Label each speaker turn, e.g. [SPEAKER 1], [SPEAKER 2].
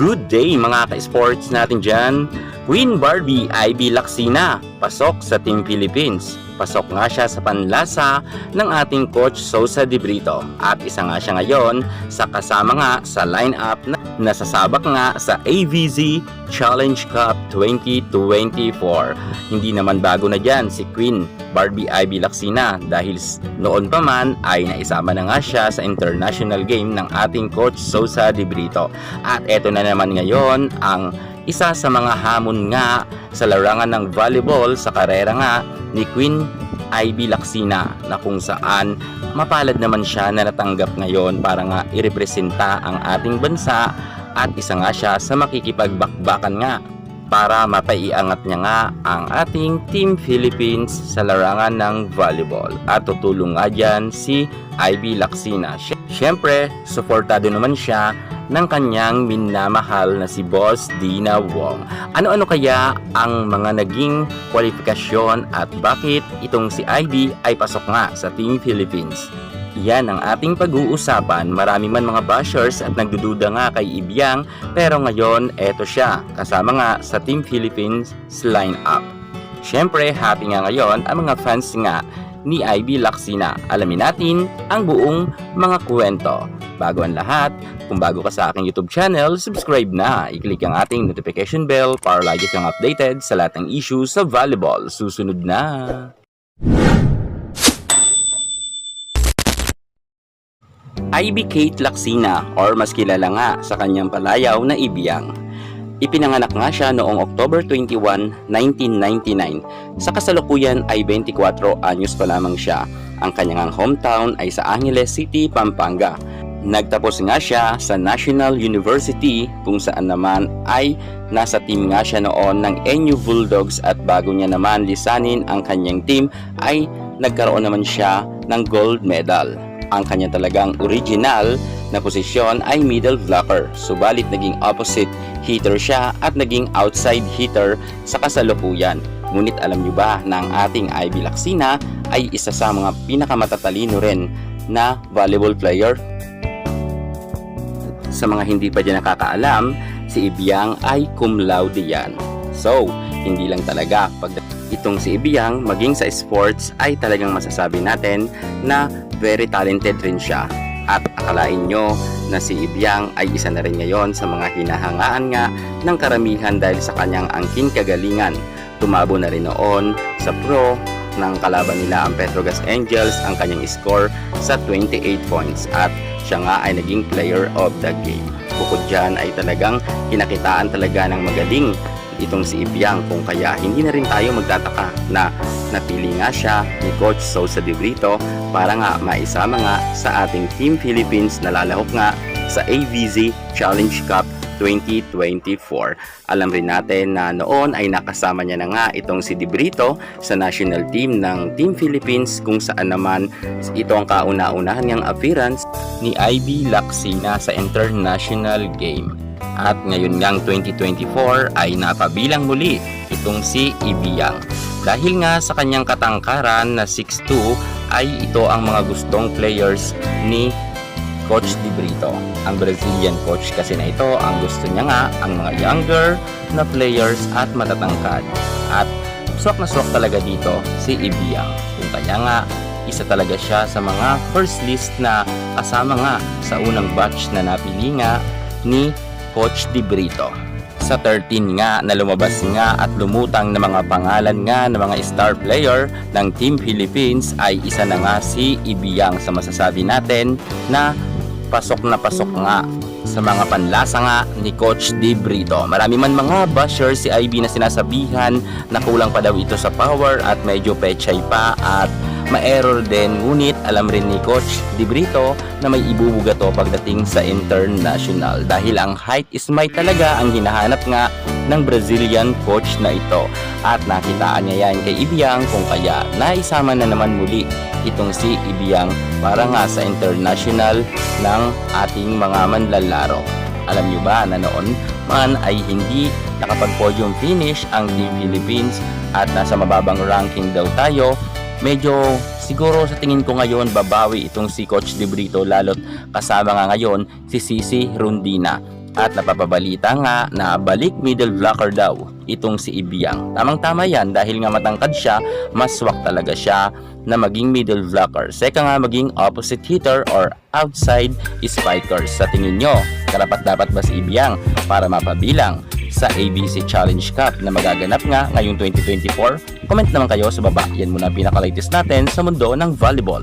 [SPEAKER 1] Good day mga ka-sports natin dyan. Queen Barbie Ivy Lacsina, pasok sa Team Philippines. Pasok nga siya sa panlasa ng ating coach Sosa De Brito. At isa nga siya ngayon sa kasama nga sa lineup na nasasabak nga sa AVZ Challenge Cup 2024. Hindi naman bago na dyan si Queen Barbie Ivy Lacsina dahil noon pa man ay naisama na nga siya sa international game ng ating coach Sosa De Brito. At eto na naman ngayon ang isa sa mga hamon nga sa larangan ng volleyball sa karera nga ni Queen Ivy Lacsina, na kung saan mapalad naman siya na natanggap ngayon para nga irepresenta ang ating bansa at isa nga siya sa makikipagbakbakan nga para mapaiangat niya nga ang ating Team Philippines sa larangan ng volleyball. At tutulong nga dyan si Ivy Lacsina. Siyempre, suportado naman siya ng kanyang minamahal na si Boss Dina Wong. Ano-ano kaya ang mga naging kwalifikasyon at bakit itong si Ivy ay pasok nga sa Team Philippines? Yan ang ating pag-uusapan. Marami man mga bashers at nagdududa nga kay Ibiang, pero ngayon eto siya kasama nga sa Team Philippines lineup. Siyempre, happy nga ngayon ang mga fans nga ni Ivy Lacsina. Alamin natin ang buong mga kwento. Bago ang lahat, kung bago ka sa aking YouTube channel, subscribe na. I-click ang ating notification bell para lagi kang updated sa lahat ng issues sa volleyball. Susunod na! Ivy Kate Lacsina, or mas kilala nga sa kanyang palayaw na Ibiang. Ipinanganak nga siya noong October 21, 1999. Sa kasalukuyan ay 24 anyos pa lamang siya. Ang kanyang hometown ay sa Angeles City, Pampanga. Nagtapos nga siya sa National University kung saan naman ay nasa team nga siya noon ng NU Bulldogs, at bago niya naman lisanin ang kanyang team ay nagkaroon naman siya ng gold medal. Ang kanya talagang original na posisyon ay middle blocker, subalit naging opposite hitter siya at naging outside hitter sa kasalukuyan. Ngunit alam niyo ba na ang ating Ivy Lacsina ay isa sa mga pinakamatatalino rin na volleyball player? Sa mga hindi pa dyan nakakaalam, si Ibiang ay cum laude yan. So, hindi lang talaga pag itong si Ibiang maging sa sports ay talagang masasabi natin na very talented rin siya. At akalain nyo na si Ibiang ay isa na rin ngayon sa mga hinahangaan nga ng karamihan dahil sa kanyang angking kagalingan. Tumabo na rin noon sa pro ng kalaban nila ang Petrogas Angels ang kanyang score sa 28 points at siya nga ay naging player of the game. Bukod dyan ay talagang kinakitaan talaga ng magaling itong si Ibiang, kung kaya hindi na rin tayo magtataka na napili nga siya ni Coach Sosa De Brito para nga maisama nga sa ating Team Philippines na lalahok nga sa AVZ Challenge Cup 2024. Alam rin natin na noon ay nakasama niya na nga itong si De Brito sa national team ng Team Philippines, kung saan naman ito ang kauna-unahan niyang appearance ni Ivy Lacsina sa international game. At ngayon ngang 2024 ay napabilang muli itong si Ibiang. Dahil nga sa kanyang katangkaran na 6'2", ay ito ang mga gustong players ni Coach De Brito. Ang Brazilian coach kasi na ito, ang gusto niya nga ang mga younger na players at matatangkad. At swak na swak talaga dito si Ibiang. Kung kaya nga, isa talaga siya sa mga first list na kasama nga sa unang batch na napili nga ni Coach De Brito. Sa 13 nga na lumabas nga at lumutang na mga pangalan nga ng mga star player ng Team Philippines ay isa na nga si Ibiang sa masasabi natin na pasok nga sa mga panlasa nga ni Coach De Brito. Marami man mga bashers si Ivy na sinasabihan na kulang pa daw ito sa power at medyo pechay pa at ma-error din, ngunit alam rin ni Coach De Brito na may ibubuga to pagdating sa international dahil ang height is might talaga ang hinahanap nga ng Brazilian coach na ito. At nakitaan niya yan kay Ibiang, kung kaya naisama na naman muli itong si Ibiang para nga sa international ng ating mga manlalaro. Alam nyo ba na noon man ay hindi nakapag-podium finish ang Team Philippines at nasa mababang ranking daw tayo? Medyo siguro sa tingin ko ngayon babawi itong si Coach De Brito, lalo't kasama nga ngayon si Sisi Rondina. At napapabalita nga na balik middle blocker daw itong si Ibiang. Tamang-tama yan dahil nga matangkad siya, maswak talaga siya na maging middle blocker. Seka nga maging opposite hitter or outside spiker. Sa tingin nyo, karapat dapat ba si Ibiang para mapabilang sa ABC Challenge Cup na magaganap nga ngayong 2024? Comment naman kayo sa baba. Yan muna ang pinaka-latest natin sa mundo ng volleyball.